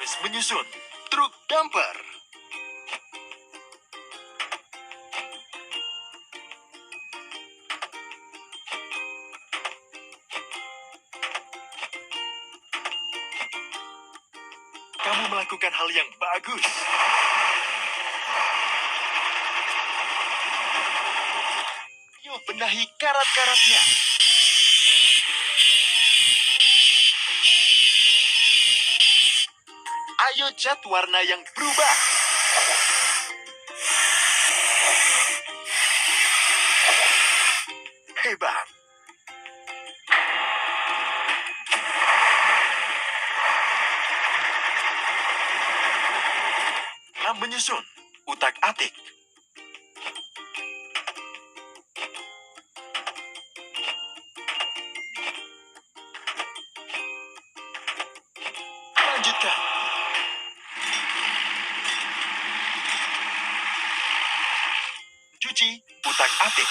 Harus menyusun truk damper. Kamu melakukan hal yang bagus. Yuk benahi karat-karatnya. Ayo cat warna yang berubah. Hebat. Menyusun utak-atik. Lanjutkan. Cuci utak-atik.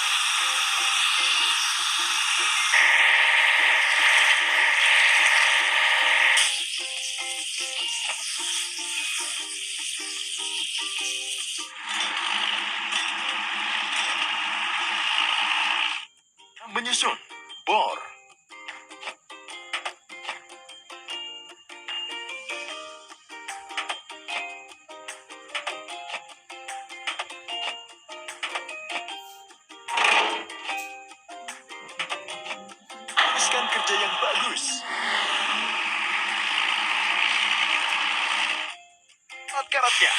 Menyusun bor. Teruskan kerja yang bagus. Karat-karatnya.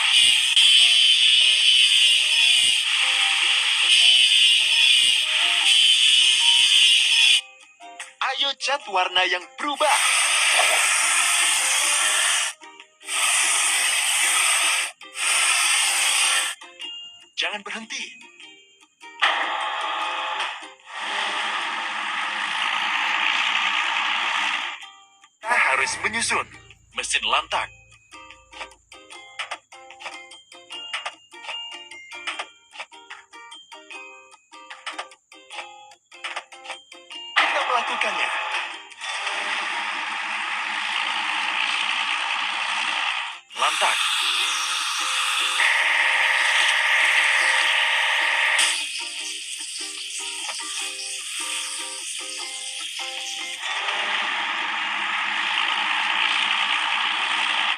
Ayo cat warna yang berubah. Jangan berhenti. Kita harus menyusun mesin lantak. Kita melakukannya.